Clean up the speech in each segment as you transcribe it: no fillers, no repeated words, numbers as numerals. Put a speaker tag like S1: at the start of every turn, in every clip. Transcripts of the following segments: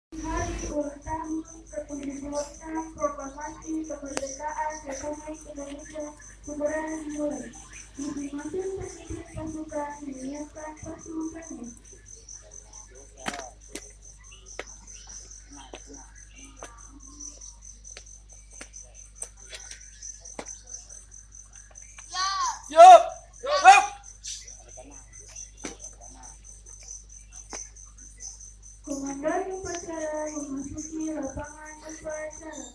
S1: Hari ulang tahun ke-78 Proklamasi Kemerdekaan Republik Indonesia segera dimulai. Masing-masing pemimpin pasukan menyiapkan pasukannya.
S2: Siap. Siap.
S1: Komandan upacara memasuki lapangan upacara.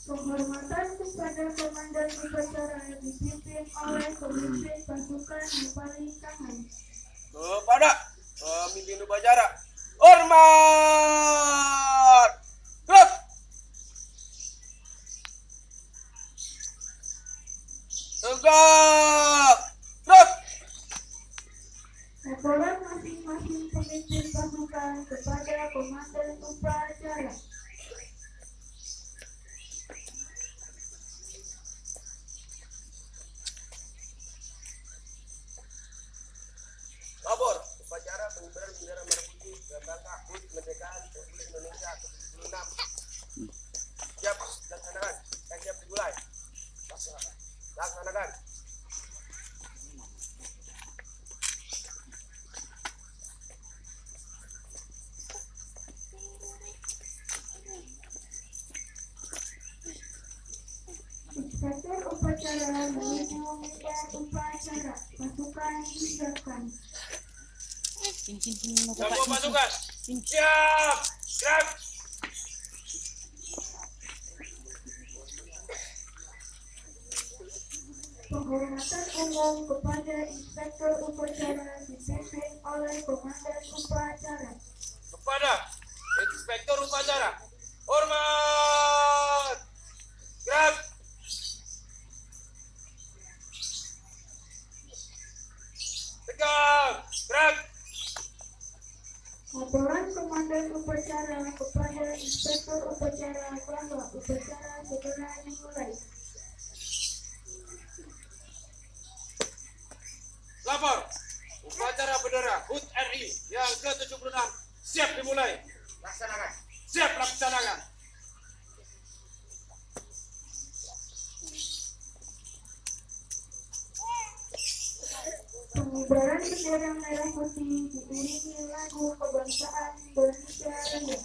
S1: Penghormatan kepada komandan upacara dipimpin oleh pemimpin pasukan yang paling kanan.
S2: Kepada pemimpin upacara, hormat. Gerak. Tegak. Gerak.
S1: Laporan masing-masing pemimpin pasukan kepada komandan upacara.
S2: Lapor upacara pengibaran bendera merah putih dalam rangka HUT kemerdekaan Republik Indonesia ke-76. Siap laksanakan. Siap dimulai. Laksanakan.
S1: Inspektur upacara menuju medan upacara. Pasukan disiapkan.
S2: Semua pasukan. Siap. Gerak.
S1: Penghormatan umum kepada inspektur upacara dipimpin oleh komandan upacara.
S2: Kepada inspektur upacara, hormat. Gerak. Tegak. Gerak.
S1: Laporan komandan upacara kepada inspektur upacara bahwa upacara segera dimulai.
S2: Lapor upacara bendera HUT RI yang ke-76 siap dimulai. Laksanakan. Siap laksanakan.
S1: Pengibaran bendera merah putih diiringi lagu kebangsaan Indonesia Raya.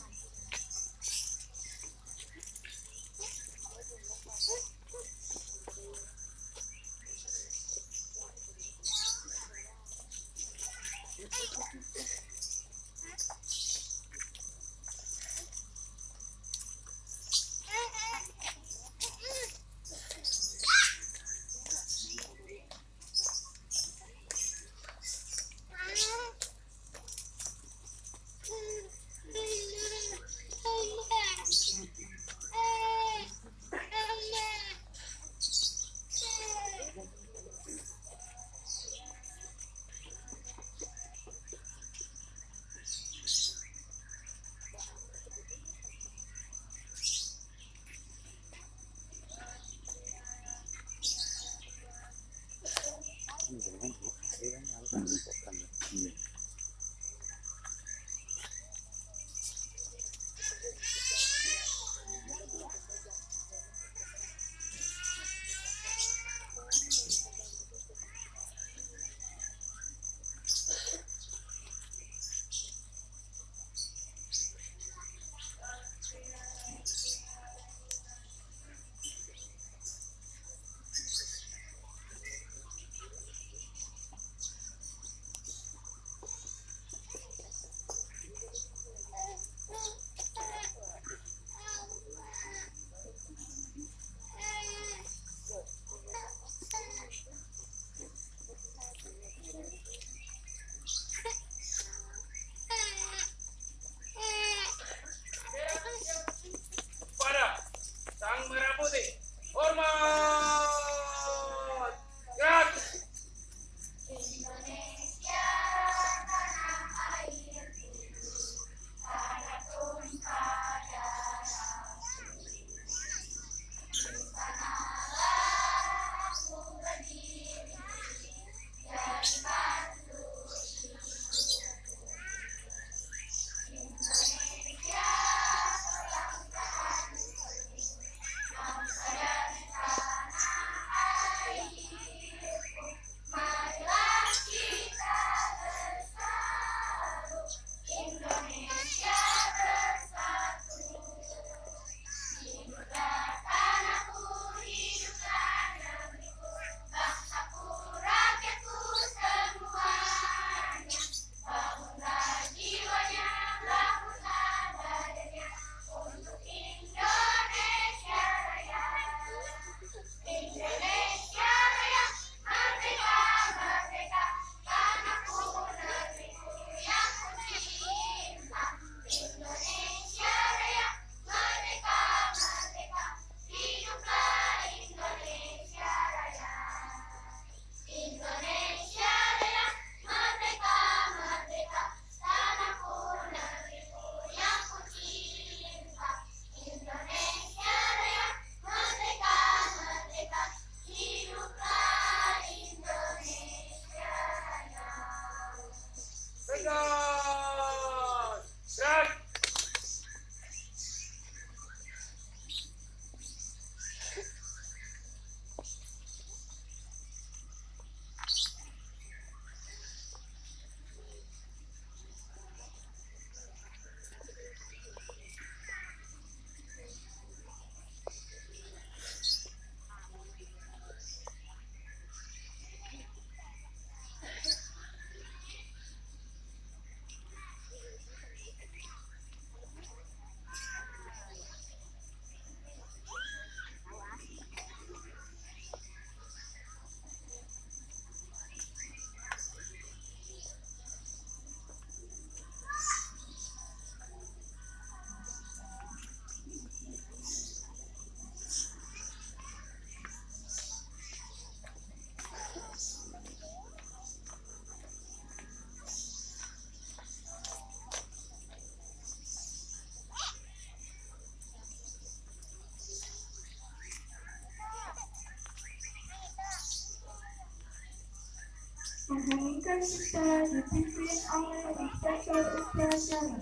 S1: dipimpin oleh Inspektur Upacara.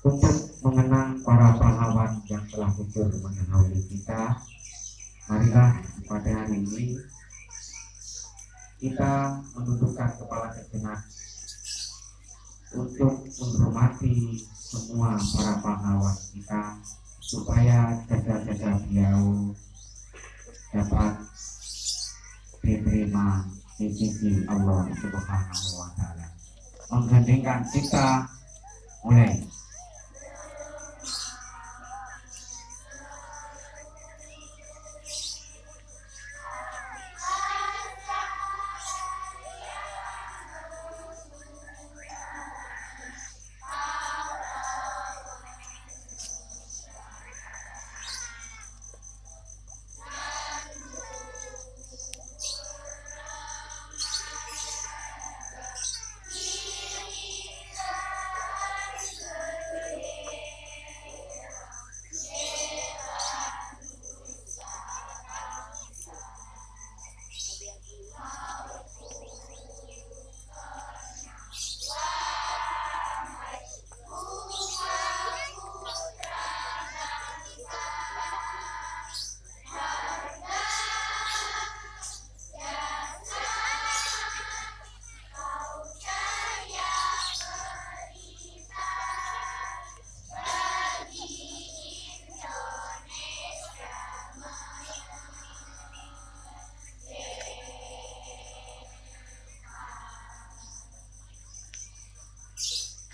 S3: Untuk mengenang para pahlawan yang telah gugur mendahului kita, marilah pada hari ini kita menundukkan kepala sejenak untuk menghormati semua para pahlawan kita, supaya jasa-jasa beliau dapat diterima di sisi Allah Subhanahu wa Ta'ala. Menghendingkan kita mulai.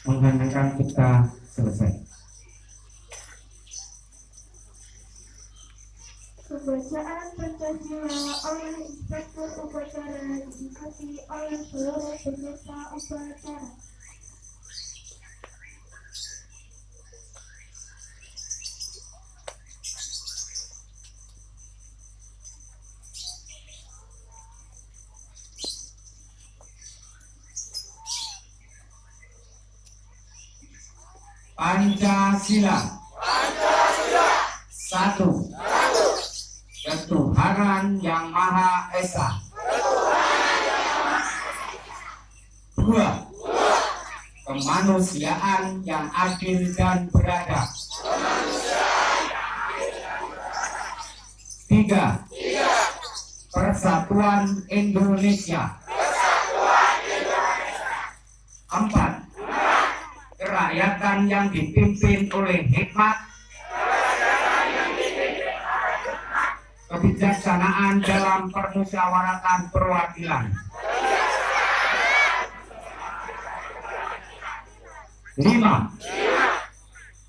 S3: Mengheningkan kita selesai.
S1: Pembacaan Pancasila oleh Inspektur Upacara diikuti oleh seluruh peserta upacara.
S3: Pancasila. Satu. Ketuhanan yang Maha Esa. Dua. Kemanusiaan yang adil dan beradab. Tiga. Persatuan Indonesia. Empat. Kerakyatan yang dipimpin oleh hikmat, kebijaksanaan dalam permusyawaratan perwakilan. 5.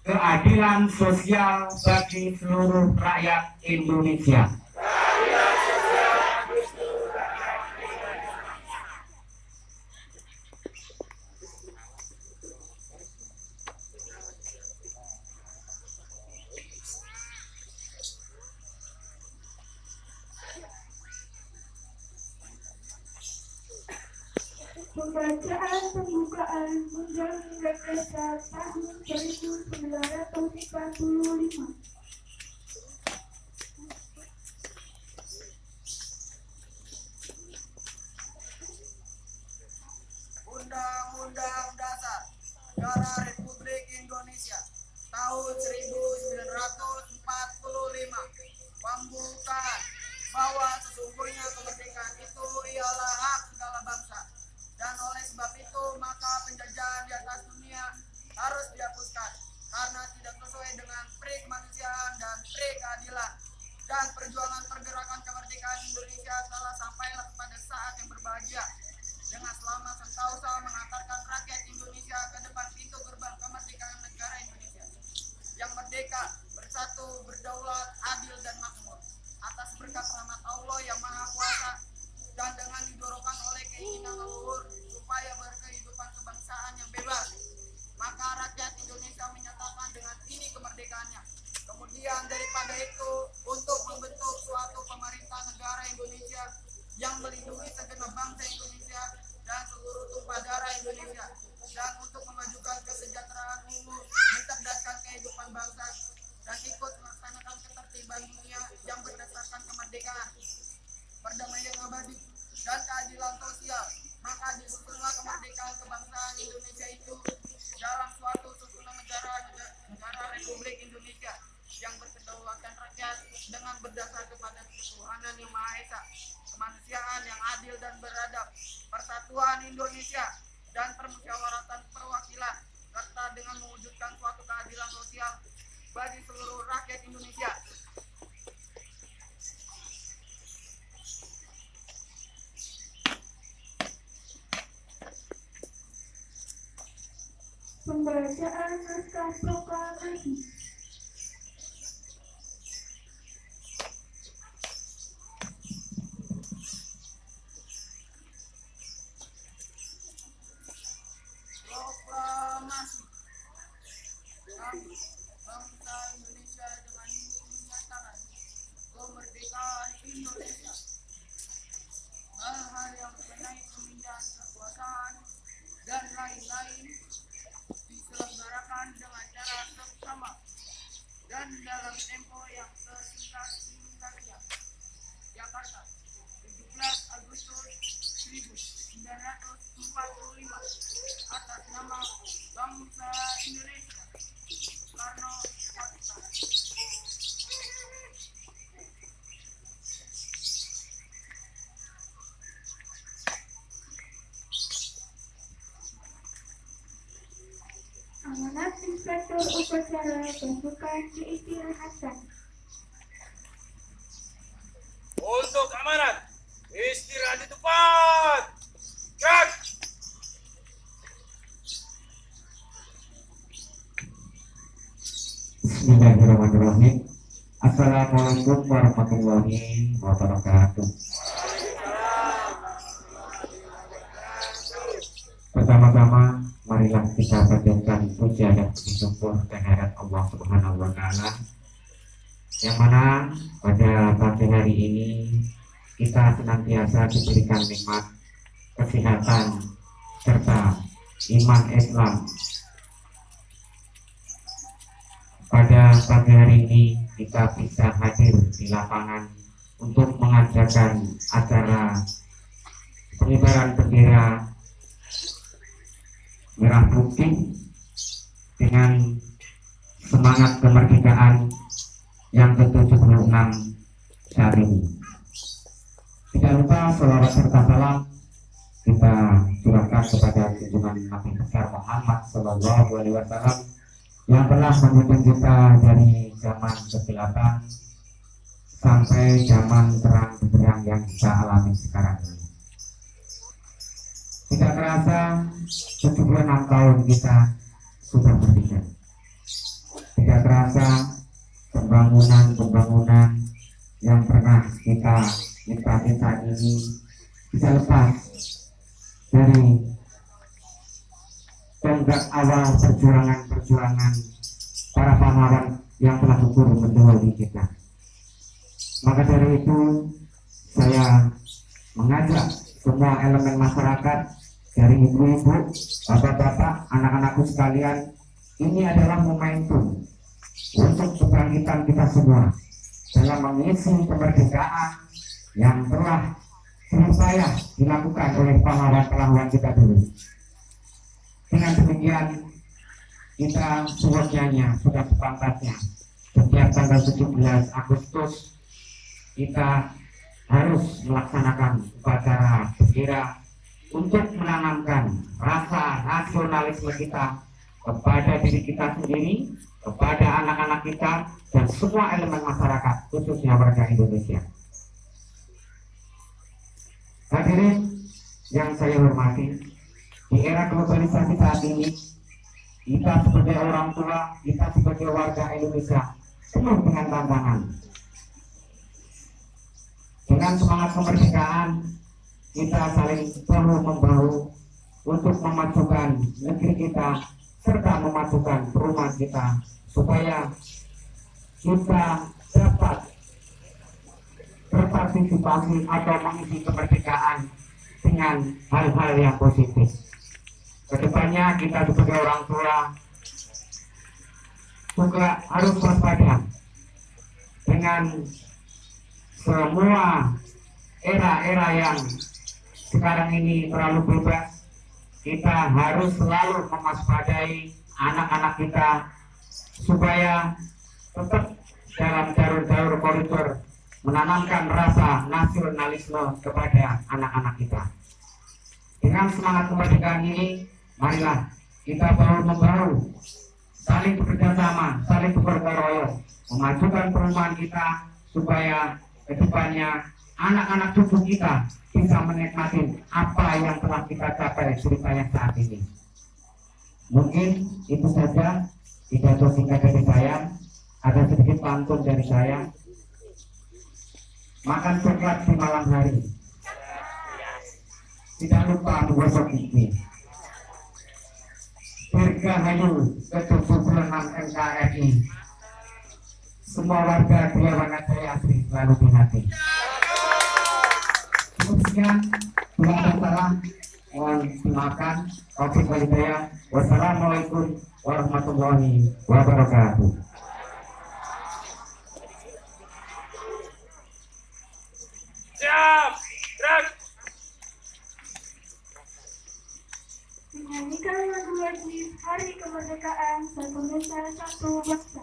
S3: Keadilan sosial bagi seluruh rakyat Indonesia.
S1: Pembacaan pembukaan Undang-Undang Dasar tahun 1945.
S2: Undang-Undang Dasar Negara Republik Indonesia tahun 1945 membuka bahwa sesungguhnya kemerdekaan itu ialah hak segala bangsa, dan oleh sebab itu maka penjajahan di atas dunia harus dihapuskan karena tidak sesuai dengan pri kemanusiaan dan pri keadilan, dan perjuangan pergerakan kemerdekaan Indonesia telah sampailah kepada saat yang berbahagia dengan selama sentosa mengantarkan rakyat Indonesia ke depan pintu gerbang kemerdekaan negara Indonesia yang merdeka, bersatu, berdaulat, adil dan makmur atas berkat rahmat Allah yang Maha Kuasa, dan dengan didorongkan oleh keinginan leluhur supaya berkehidupan kebangsaan yang bebas, maka rakyat Indonesia menyatakan dengan ini kemerdekaannya. Kemudian daripada itu, untuk membentuk suatu pemerintah negara Indonesia yang melindungi segenap bangsa Indonesia dan seluruh tumpah darah Indonesia, dan untuk memajukan kesejahteraan umum, mencerdaskan kehidupan kemerdekaan, perdamaian abadi, dan keadilan sosial. Maka diusullah kemerdekaan kebangsaan Indonesia itu dalam suatu susunan negara Republik Indonesia yang berkedaulatan rakyat dengan berdasar kepada ketuhanan yang Maha Esa, kemanusiaan yang adil dan beradab, persatuan Indonesia, dan permusyawaratan perwakilan, serta dengan mewujudkan suatu keadilan sosial bagi seluruh rakyat Indonesia.
S1: Pembacaan naskah proklamasi.
S2: Proklamasi. Kami, bangsa Indonesia, dengan ini menyatakan kemerdekaan Indonesia. Hal-hal yang mengenai pemindahan kekuasaan dan lain-lain diselenggarakan dengan cara seksama dan dalam tempo yang sesingkat-singkatnya. Jakarta, 17 Agustus 1945. Atas nama bangsa Indonesia, Soekarno-Hatta.
S1: Amanat Inspektur Upacara pasukan diistirahatkan.
S4: Untuk amanat, istirahat di tempat. Gerak.
S3: Bismillahirrahmanirrahim. Assalamualaikum warahmatullahi wabarakatuh. Pertama-tama, marilah kita panjatkan puja dan puji syukur kehadirat Allah Subhanahu wa Ta'ala, yang mana pada pagi hari ini kita senantiasa diberikan nikmat kesehatan serta iman Islam. Pada pagi hari ini kita bisa hadir di lapangan untuk mengadakan acara pengibaran bendera merah putih dengan semangat kemerdekaan yang ke-76 saat ini. Tidak lupa selawat serta salam kita curahkan kepada junjungan Nabi besar Muhammad Sallallahu Alaihi Wasallam yang telah memimpin kita dari zaman kegelapan sampai zaman terang benderang yang kita alami sekarang ini. Tidak terasa 76 tahun kita sudah merdeka. Tidak terasa pembangunan yang pernah kita nikmati saat ini bisa lepas dari tonggak awal perjuangan para pahlawan yang telah gugur mendahului kita. Maka dari itu saya mengajak semua elemen masyarakat, dari ibu-ibu, bapak-bapak, anak-anakku sekalian, ini adalah momentum untuk kebangkitan kita semua dalam mengisi kemerdekaan yang telah berupaya dilakukan oleh pahlawan-pahlawan kita dulu. Dengan demikian, kita sewajarnya sudah sepantasnya setiap tanggal 17 Agustus kita harus melaksanakan upacara bendera untuk menanamkan rasa nasionalisme kita kepada diri kita sendiri, kepada anak-anak kita, dan semua elemen masyarakat, khususnya warga Indonesia. Hadirin yang saya hormati, di era globalisasi saat ini, kita sebagai orang tua, kita sebagai warga Indonesia penuh dengan tantangan. Dengan semangat kemerdekaan, kita saling bahu-membahu untuk memajukan negeri kita serta memajukan perumahan kita supaya kita dapat berpartisipasi atau mengisi kemerdekaan dengan hal-hal yang positif. Kedepannya kita sebagai orang tua juga harus waspada dengan semua era-era yang sekarang ini terlalu bebas, kita harus selalu mewaspadai anak-anak kita supaya tetap dalam jalur-jalur koridor menanamkan rasa nasionalisme kepada anak-anak kita. Dengan semangat kemerdekaan ini, marilah kita bahu-membahu, saling bekerjasama, saling bergotong royong, memajukan perumahan kita supaya kedepannya anak-anak cucu kita bisa menikmati apa yang telah kita capai ceritanya saat ini. Mungkin itu saja pidato singkat dari saya. Ada sedikit pantun dari saya. Makan coklat di malam hari, tidak lupa menggosok gigi. Dirgahayu ke-76 NKRI. Semua warga Triawana Jaya Asri selalu di hati. Sekian, bila ada salah, mohon dimaafkan. Taufiq wal hidayah. Wassalamualaikum warahmatullahi wabarakatuh.
S4: Siap, gerak.
S1: Menyanyikan lagu wajib Hari Kemerdekaan Satu Nusa Satu Bangsa.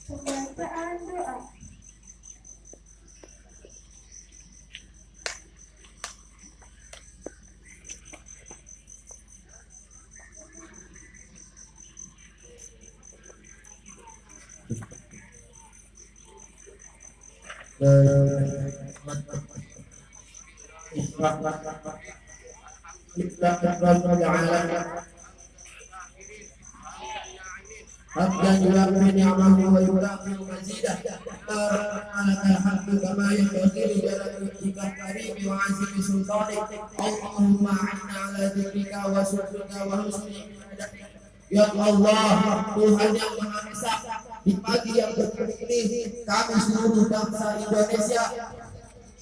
S1: Pembacaan doa.
S5: حمدا يوافي نعمه ويكافئ مزيده ربنا لك الحمد كما ينبغي لجلال وجهك الكريم وعزيم سلطانك اللهم اعنا على ذكرك وشكرك وحسن عبادتك. Ya Allah, Tuhan yang Maha Esa, di pagi yang berkah ini kami seluruh bangsa Indonesia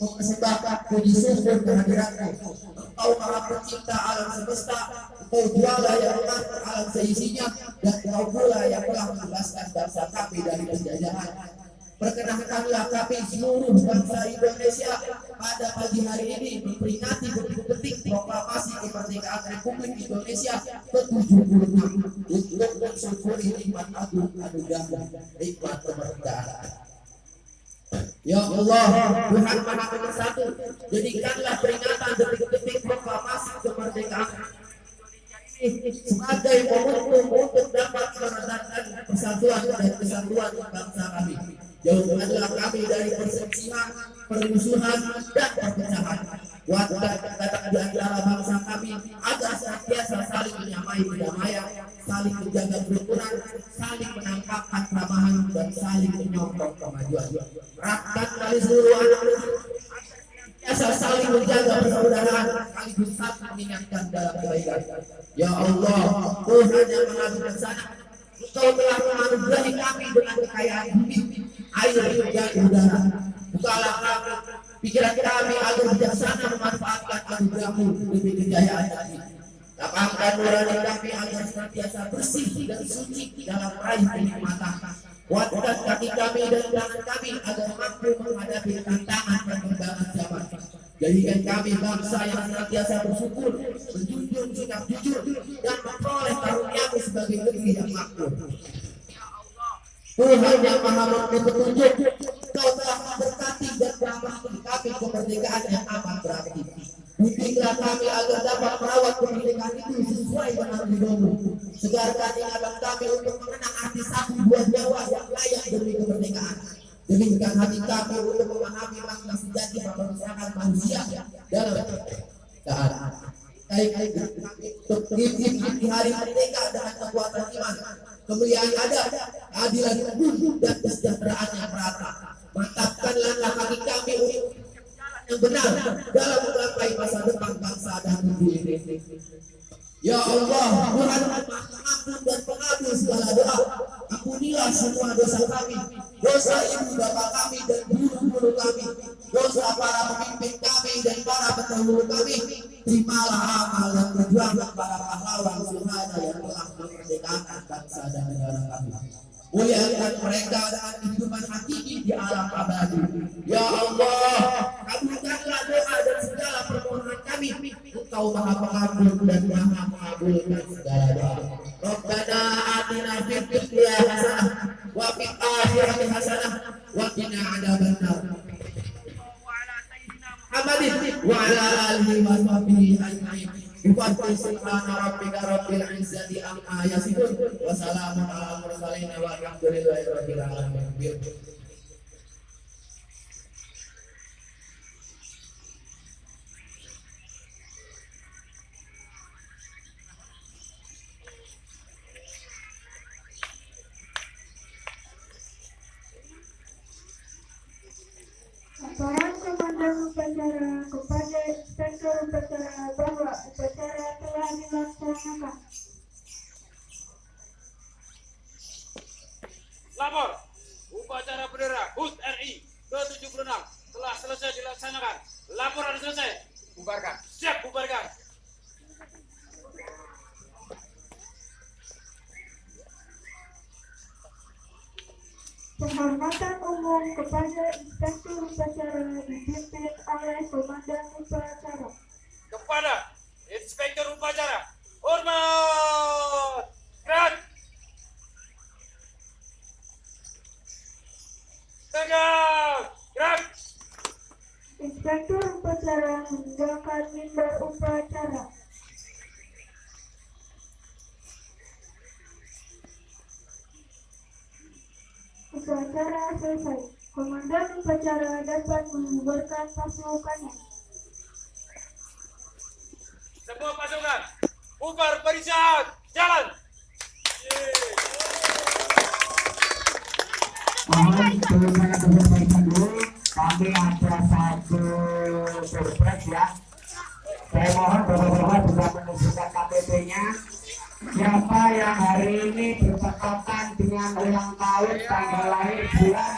S5: mempersembahkan puji syukur kehadiratmu. Engkau Maha Pencipta alam semesta, Engkau juala yang mengatur alam seisinya, dan Engkau pula yang telah membebaskan bangsa kami dari penjajahan. Perkenankanlah kami seluruh bangsa Indonesia pada pagi hari ini memperingati detik-detik proklamasi kemerdekaan Republik Indonesia ke-76 untuk mensyukuri nikmat agung anugerah nikmat kemerdekaan. Ya Allah, Tuhan Maha Pengasih, jadikanlah peringatan detik-detik proklamasi kemerdekaan sebagai momentum untuk dapat meredakan persatuan dan kesatuan bangsa kami. Jauhkanlah kami dari perselisihan, permusuhan, dan perpecahan. Kuatkan ikatan di antara bangsa kami agar senantiasa saling menyamai kedamaian, saling menjaga kerukunan, saling menampakkan keramahan, dan saling menyokong kemajuan. Eratkan kali seluruh anak biasa saling menjaga persaudaraan, sekaligus saling mengingatkan dalam kebaikan. Ya Allah, Tuhan yang Maha Bijaksana, Engkau telah menganugerahi kami dengan kekayaan bumi, air, dan udara. Bukalah kami, pikiran kami agar bijaksana memanfaatkan anugerah-Mu demi kejayaan kami. Lapangkan nurani kami agar senantiasa bersih dan suci dalam meraih kenikmatan. Kuatkan kaki kami dan tangan kami agar mampu menghadapi tantangan perkembangan zaman. Jadikan kami bangsa yang senantiasa bersyukur, menjunjung sikap jujur, dan memperoleh karunia-Mu sebagai negeri yang makmur. Tuhan yang Maha Memberi petunjuk, Kau telah memberkati dan menyelamatkan kami kemerdekaan yang amat berarti. Bimbinglah kami agar dapat merawat kemerdekaan itu sesuai dengan ridho-Mu. Segarkan ingatan kami untuk mengenang arti satu buah nyawa yang layak demi kemerdekaan. Demikian hati kami untuk memahami makna sejati pemanusiaan manusia dalam keadaan. Untuk di hari merdeka dengan kekuatan iman, kemuliaan adab, keadilan hukum, dan kesejahteraan yang merata. Mantapkanlah kaki kami untuk yang benar dalam menggapai masa depan bangsa dan negeri ini. Ya Allah, Tuhan pengampun dan pengabul segala doa. Ampunilah semua dosa kami, dosa ibu bapa kami dan guru-guru kami, dosa para pemimpin kami dan para pendahulu kami. Terimalah amal dan perjuangan para pahlawan syuhada yang telah memerdekakan bangsa dan negara kami. Muliakan mereka dengan kehidupan hakiki di alam abadi. Ya Allah, kabulkanlah doa dan segala permohonan kami. Engkau Maha Pengampun dan Maha mengabulkan segala doa. Rabbana atina fid dunya hasanah wa fil akhirati hasanah wa qina adzabannar. Muhammadin wa ala alihi wa sahbihi ajma'in. Subhana rabbika rabbil izzati amma yasifun wa salamun alal mursalin walhamdulillahi rabbil alamin.
S1: Laporan Komandan Upacara kepada Inspektur Upacara bahwa upacara telah dilaksanakan.
S4: Lapor, upacara bendera HUT RI ke-76 telah selesai dilaksanakan. Laporan selesai. Bubarkan. Siap, bubarkan.
S1: Penghormatan umum kepada Inspektur Upacara dipimpin oleh Komandan Upacara.
S4: Kepada Inspektur Upacara, hormat. Gerak. Tegak. Gerak.
S1: Inspektur Upacara meninggalkan mimbar upacara. Upacara selesai. Komandan upacara dapat membubarkan pasukannya.
S4: Semua pasukan, bubar barisan, jalan.
S3: Mohon sebelumnya dulu, kami ada satu surprise ya. Saya mohon bapak-bapak juga menunjukkan KTP-nya. Siapa yang hari ini bertepatan dengan ulang tahun, tanggal lahir, bulan,